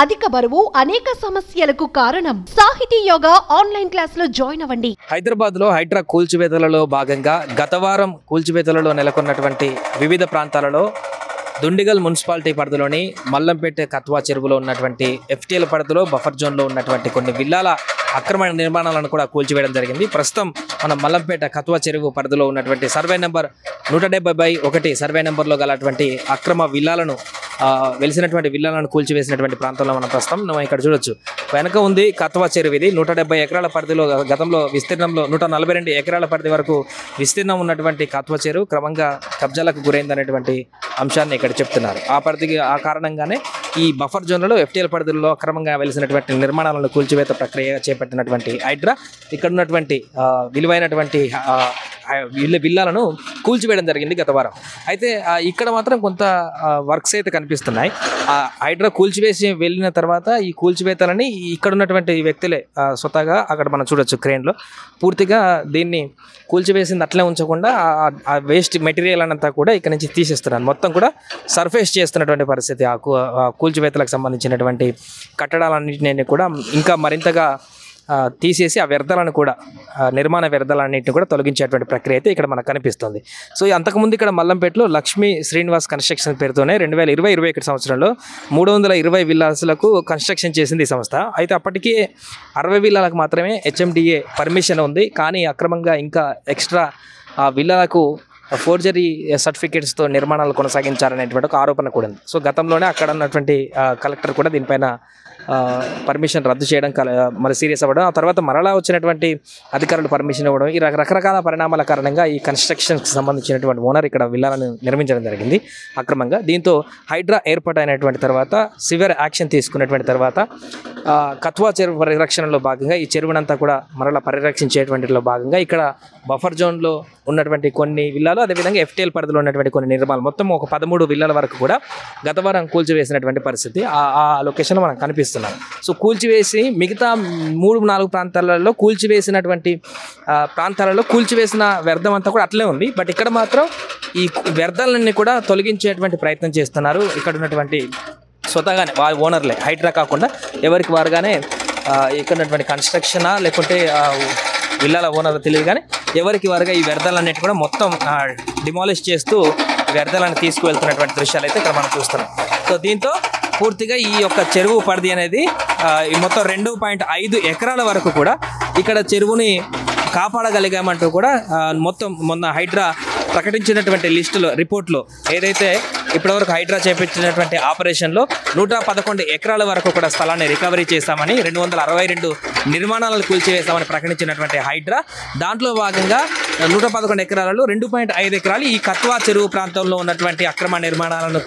అధిక బరువు అనేక సమస్యలకు కారణం. సాహితీ యోగా ఆన్లైన్ క్లాస్ లో జాయిన్ అవ్వండి. హైదరాబాద్ లో హైడ్రా కూల్చివేతలలో భాగంగా గత వారం కూల్చివేతలలో నెలకొన్నటువంటి వివిధ ప్రాంతాలలో దుండిగల్ మున్సిపాలిటీ పరిధిలోని మల్లంపేట కత్వా చెరువులో ఉన్నటువంటి ఎఫ్టీఎల్ పరిధిలో బఫర్ జోన్లో ఉన్నటువంటి కొన్ని విల్లాల అక్రమ నిర్మాణాలను కూడా కూల్చివేయడం జరిగింది. ప్రస్తుతం మన మల్లంపేట కత్వా చెరువు పరిధిలో ఉన్నటువంటి సర్వే నెంబర్ 170/1 సర్వే నెంబర్లో గలటువంటి అక్రమ విల్లాలను వెలిసినటువంటి విల్లాలను కూల్చివేసినటువంటి ప్రాంతంలో మనం ప్రస్తుతం ఇక్కడ చూడొచ్చు. వెనక ఉంది కత్వా చెరువు. ఇది 170 ఎకరాల పరిధిలో గతంలో విస్తీర్ణంలో 142 ఎకరాల పరిధి వరకు విస్తీర్ణం ఉన్నటువంటి కత్వా చెరువు క్రమంగా కబ్జాలకు గురైందనేటువంటి అంశాన్ని ఇక్కడ చెప్తున్నారు. ఆ కారణంగానే ఈ బఫర్ జోన్లలో ఎఫ్టీఎల్ పరిధిలో అక్రమంగా వెలిసినటువంటి నిర్మాణాలను కూల్చివేత ప్రక్రియ చేపట్టినటువంటి హైడ్రా ఇక్కడ ఉన్నటువంటి విలువైనటువంటి విల్లాలను కూల్చివేయడం జరిగింది గత వారం. అయితే ఇక్కడ మాత్రం కొంత వర్క్స్ అయితే కనిపిస్తున్నాయి. హైడ్రా కూల్చివేసి వెళ్ళిన తర్వాత ఈ కూల్చివేతలని ఇక్కడ ఉన్నటువంటి వ్యక్తులే స్వతహాగా అక్కడ మనం చూడొచ్చు క్రేన్లో పూర్తిగా దీన్ని కూల్చివేసింది అట్లే ఉంచకుండా ఆ వేస్ట్ మెటీరియల్ అంతా కూడా ఇక్కడ నుంచి తీసేస్తున్నారు. మొత్తం కూడా సర్ఫేస్ చేస్తున్నటువంటి పరిస్థితి. ఆ కూల్చివేతలకు సంబంధించినటువంటి కట్టడాలన్నింటినీ కూడా ఇంకా మరింతగా తీసేసి ఆ వ్యర్థాలను కూడా నిర్మాణ వ్యర్థాలన్నింటినీ కూడా తొలగించేటువంటి ప్రక్రియ అయితే ఇక్కడ మనకు కనిపిస్తుంది. సో అంతకుముందు ఇక్కడ మల్లంపేటలో లక్ష్మీ శ్రీనివాస్ కన్స్ట్రక్షన్ పేరుతోనే 2020-21 సంవత్సరంలో 320 విల్లాస్లకు కన్స్ట్రక్షన్ చేసింది ఈ సంస్థ. అయితే అప్పటికే 60 విల్లాలకు మాత్రమే HMDA పర్మిషన్ ఉంది. కానీ అక్రమంగా ఇంకా ఎక్స్ట్రా విల్లాలకు ఫోర్జరీ సర్టిఫికేట్స్తో నిర్మాణాలు కొనసాగించారనేటువంటి ఒక ఆరోపణ కూడా ఉంది. సో గతంలోనే అక్కడ ఉన్నటువంటి కలెక్టర్ కూడా దీనిపైన పర్మిషన్ రద్దు చేయడం మరి సీరియస్ అవ్వడం, ఆ తర్వాత మరలా వచ్చినటువంటి అధికారులు పర్మిషన్ ఇవ్వడం, ఈ రకరకాల పరిణామాల కారణంగా ఈ కన్స్ట్రక్షన్కి సంబంధించినటువంటి ఓనర్ ఇక్కడ విల్లాలను నిర్మించడం జరిగింది అక్రమంగా. దీంతో హైడ్రా ఏర్పాటైనటువంటి తర్వాత సివియర్ యాక్షన్ తీసుకున్నటువంటి తర్వాత కత్వా చెరువు పరిరక్షణలో భాగంగా ఈ చెరువునంతా కూడా మరలా పరిరక్షించేటువంటిలో భాగంగా ఇక్కడ బఫర్ జోన్లో ఉన్నటువంటి కొన్ని విల్లాలు, అదేవిధంగా ఎఫ్టీఎల్ పరిధిలో ఉన్నటువంటి కొన్ని నిర్మాణాలు మొత్తం ఒక 13 విల్లాల వరకు కూడా గత వారం కూల్చివేసినటువంటి పరిస్థితి ఆ లొకేషన్లో మనం కనిపిస్తున్నాం. సో కూల్చివేసి మిగతా 3-4 ప్రాంతాలలో కూల్చివేసినటువంటి ప్రాంతాలలో కూల్చివేసిన వ్యర్థం అంతా కూడా అట్లే ఉంది. బట్ ఇక్కడ మాత్రం ఈ వ్యర్థాలన్నీ కూడా తొలగించేటువంటి ప్రయత్నం చేస్తున్నారు. ఇక్కడ ఉన్నటువంటి స్వతహాగానే ఓనర్లే, హైడ్రా కాకుండా ఎవరికి వారుగానే ఇక్కడ ఉన్నటువంటి కన్స్ట్రక్షనా లేకుంటే విల్లాల ఓనర్ తెలియదు కానీ ఎవరికి వారుగా ఈ వ్యర్థాలన్నిటి కూడా మొత్తం డిమాలిష్ చేస్తూ వ్యర్థాలను తీసుకువెళ్తున్నటువంటి దృశ్యాలు అయితే ఇక్కడ మనం చూస్తున్నాం. సో దీంతో పూర్తిగా ఈ యొక్క చెరువు పరిధి అనేది మొత్తం 2.5 ఎకరాల వరకు కూడా ఇక్కడ చెరువుని కాపాడగలిగామంటూ కూడా మొత్తం మొన్న హైడ్రా ప్రకటించినటువంటి లిస్టులో రిపోర్ట్లో ఏదైతే ఇప్పటివరకు హైడ్రా చేపట్టినటువంటి ఆపరేషన్లో 111 ఎకరాల వరకు కూడా స్థలాన్ని రికవరీ చేస్తామని, 262 నిర్మాణాలను కూల్చివేస్తామని ప్రకటించినటువంటి హైడ్రా దాంట్లో భాగంగా 111 ఎకరాలలో 2.5 ఎకరాలు ఈ కత్వా చెరువు ప్రాంతంలో ఉన్నటువంటి అక్రమ నిర్మాణాలను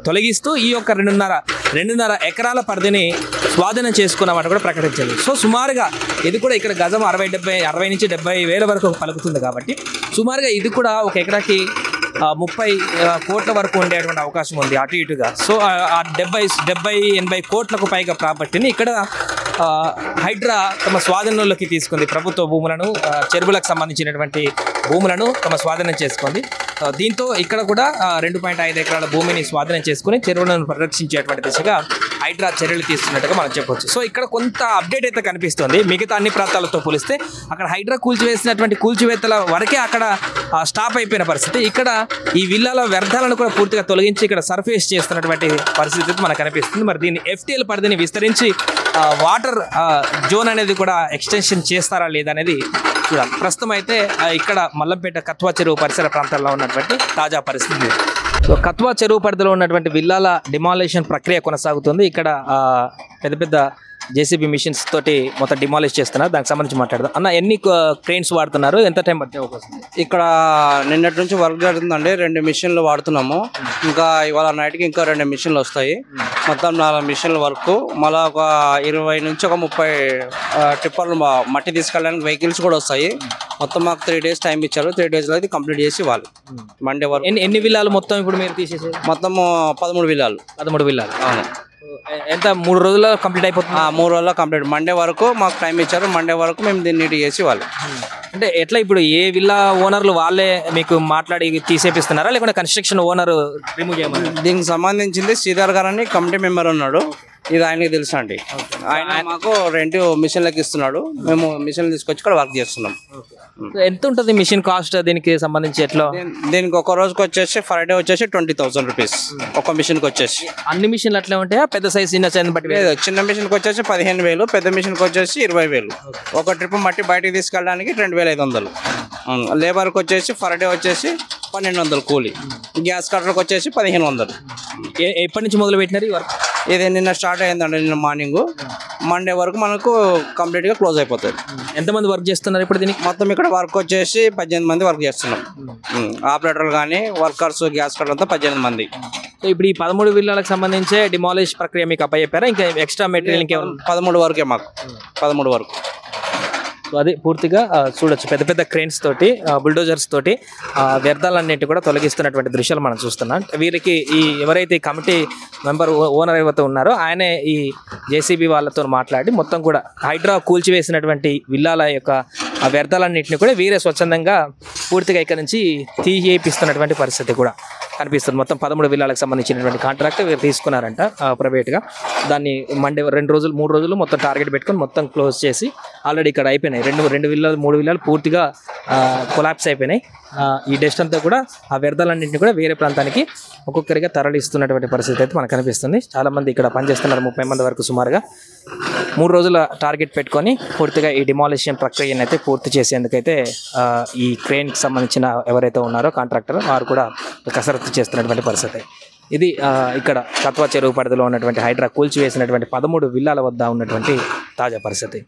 తొలగిస్తూ ఈ యొక్క 2.5 ఎకరాల పరిధిని స్వాధీనం చేసుకున్నామని కూడా ప్రకటించింది. సో సుమారుగా ఇది కూడా ఇక్కడ గజం 60 నుంచి 70 వేల వరకు పలుకుతుంది కాబట్టి సుమారుగా ఇది కూడా ఒక ఎకరాకి 30 కోట్ల వరకు ఉండేటువంటి అవకాశం ఉంది అటు ఇటుగా. సో ఆ 70-80 కోట్లకు పైగా ప్రాపర్టీని ఇక్కడ హైడ్రా తమ స్వాధీనంలోకి తీసుకుంది. ప్రభుత్వ భూములను, చెరువులకు సంబంధించినటువంటి భూములను తమ స్వాధీనం చేసుకుంది. దీంతో ఇక్కడ కూడా 2.5 ఎకరాల భూమిని స్వాధీనం చేసుకుని చెరువులను పరిరక్షించేటువంటి దిశగా హైడ్రా చర్యలు తీసుకున్నట్టుగా మనం చెప్పవచ్చు. సో ఇక్కడ కొంత అప్డేట్ అయితే కనిపిస్తుంది. మిగతా అన్ని ప్రాంతాలతో పోలిస్తే అక్కడ హైడ్రా కూల్చివేసినటువంటి కూల్చివేతల వరకే అక్కడ స్టాప్ అయిపోయిన పరిస్థితి. ఇక్కడ ఈ విల్లాల వ్యర్థాలను కూడా పూర్తిగా తొలగించి ఇక్కడ సర్ఫేస్ చేస్తున్నటువంటి పరిస్థితి మనకు కనిపిస్తుంది. మరి దీన్ని ఎఫ్టీఎల్ పరిధిని విస్తరించి వాటర్ జోన్ అనేది కూడా ఎక్స్టెన్షన్ చేస్తారా లేదా అనేది చూడాలి. ప్రస్తుతం అయితే ఇక్కడ మల్లంపేట కత్వా చెరువు పరిసర ప్రాంతాల్లో ఉన్నటువంటి తాజా పరిస్థితి. సో కత్వా చెరువు పరిధిలో ఉన్నటువంటి విల్లాల డిమాలిషన్ ప్రక్రియ కొనసాగుతుంది. ఇక్కడ పెద్ద పెద్ద జేసీబీ మిషన్స్ తోటి మొత్తం డిమాలిష్ చేస్తున్నారు. దానికి సంబంధించి మాట్లాడదాం. అన్న, ఎన్ని క్రెయిన్స్ వాడుతున్నారు? ఎంత టైం పట్టే అవకాశం? ఇక్కడ నిన్నటి నుంచి వర్క్ జరుగుతుందండి. 2 మిషన్లు వాడుతున్నాము. ఇంకా ఇవాళ నైట్కి ఇంకా 2 మిషన్లు వస్తాయి. మొత్తం 4 మిషన్ల వర్క్. మళ్ళీ ఒక 20 నుంచి ఒక 30 టిప్పర్లు మట్టి తీసుకెళ్ళడానికి వెహికల్స్ కూడా వస్తాయి. మొత్తం మాకు 3 డేస్ టైం ఇచ్చారు. 3 డేస్లో అయితే కంప్లీట్ చేసి ఇవ్వాలి. మండే వరకు. ఎన్ని విల్లాలు మొత్తం ఇప్పుడు మీరు తీసేసి? మొత్తం 13 విల్లాలు. 13 విల్లాలు. అవును. ఎంత 3 రోజుల్లో కంప్లీట్ అయిపోతుంది? 3 రోజుల్లో కంప్లీట్. మండే వరకు మాకు టైం ఇచ్చారు. మండే వరకు మేము దీన్ని నీట్ చేసి ఇవ్వాలి. అంటే ఎట్లా ఇప్పుడు ఏ విల్లా ఓనర్లు వాళ్ళే మీకు మాట్లాడి తీసేపిస్తున్నారా లేకుంటే కన్స్ట్రక్షన్ ఓనర్ రిమూవ్ చేయమని? దీనికి సంబంధించింది శ్రీధర్ గారు అని కమిటీ మెంబర్ ఉన్నాడు. ఇది ఆయనకి తెలుసు అండి. ఆయన మాకు రెంట్ మిషన్లకి ఇస్తున్నాడు, మేము మిషన్ తీసుకొచ్చి ఇక్కడ వర్క్ చేస్తున్నాం. ఎంత ఉంటుంది మిషన్ కాస్ట్ దీనికి సంబంధించి ఎట్లా? దీనికి ఒక రోజుకి వచ్చేసి Friday వచ్చేసి 20,000 రూపీస్ ఒక మిషన్కి వచ్చేసి. అన్ని మిషన్లు అట్లా ఉంటాయా? పెద్ద సైజ్ చిన్న సైజ్ బట్టి లేదు, చిన్న మిషన్కి వచ్చేసి 15,000, పెద్ద మిషన్కి వచ్చేసి 20,000. ఒక ట్రిప్ మట్టి బయటికి తీసుకెళ్ళడానికి 2,500. లేబర్కి వచ్చేసి Friday వచ్చేసి 1,200 కూలి, గ్యాస్ కట్టర్కి వచ్చేసి 1,500. ఎప్పటి నుంచి మొదలు పెట్టినారు ఈ వర్క్? ఇది నిన్న స్టార్ట్ అయిందండి, నిన్న మార్నింగ్. మండే వరకు మనకు కంప్లీట్గా క్లోజ్ అయిపోతుంది. ఎంతమంది వర్క్ చేస్తున్నారు ఇప్పుడు దీనికి? మొత్తం ఇక్కడ వర్క్ వచ్చేసి 18 మంది వర్క్ చేస్తున్నాం. ఆపరేటర్లు కానీ వర్కర్స్ గ్యాస్ కట్టర్ అంతా 18 మంది. సో ఇప్పుడు ఈ 13 విల్లాలకు సంబంధించి డిమాలిష్ ప్రక్రియ మీకు అప్పచెప్పారా? ఇంకా ఎక్స్ట్రా మెటీరియల్ ఇంకేమైనా? 13 వరకే మాకు, 13 వరకు. సో అది పూర్తిగా చూడొచ్చు, పెద్ద పెద్ద క్రేన్స్ తోటి బుల్డోజర్స్ తోటి వ్యర్థాలన్నింటి కూడా తొలగిస్తున్నటువంటి దృశ్యాలు మనం చూస్తున్నాం. వీరికి ఈ ఎవరైతే కమిటీ మెంబర్ ఓనర్ ఎవరైతే ఉన్నారో ఆయనే ఈ జేసీబీ వాళ్ళతో మాట్లాడి మొత్తం కూడా హైడ్రా కూల్చివేసినటువంటి విల్లాల యొక్క వ్యర్థాలన్నింటినీ కూడా వీరే స్వచ్ఛందంగా పూర్తిగా ఇక్కడ నుంచి తీయేపిస్తున్నటువంటి పరిస్థితి కూడా కనిపిస్తుంది. మొత్తం 13 విల్లాలకు సంబంధించినటువంటి కాంట్రాక్ట్ వీరు తీసుకున్నారంట ప్రైవేట్గా. దాన్ని మండే 2 రోజులు 3 రోజులు మొత్తం టార్గెట్ పెట్టుకొని మొత్తం క్లోజ్ చేసి ఆల్రెడీ ఇక్కడ అయిపోయినాయి. 2 విల్లాలు 3 విల్లాలు పూర్తిగా కొలాప్స్ అయిపోయినాయి. ఈ డస్ట్ అంతా కూడా ఆ వ్యర్థాలన్నింటినీ కూడా వేరే ప్రాంతానికి ఒక్కొక్కరిగా తరలిస్తున్నటువంటి పరిస్థితి అయితే మనకు కనిపిస్తుంది. చాలామంది ఇక్కడ పనిచేస్తున్నారు, 30 మంది వరకు సుమారుగా. 3 రోజుల టార్గెట్ పెట్టుకొని పూర్తిగా ఈ డిమాలిషన్ ప్రక్రియను అయితే పూర్తి చేసేందుకైతే ఈ క్రేన్కి సంబంధించిన ఎవరైతే ఉన్నారో కాంట్రాక్టర్ వారు కూడా కసరత్తు చేస్తున్నటువంటి పరిస్థితి. ఇది ఇక్కడ కత్వా చెరువు పరిధిలో ఉన్నటువంటి హైడ్రా కూల్చివేసినటువంటి 13 విల్లాల వద్ద ఉన్నటువంటి తాజా పరిస్థితి.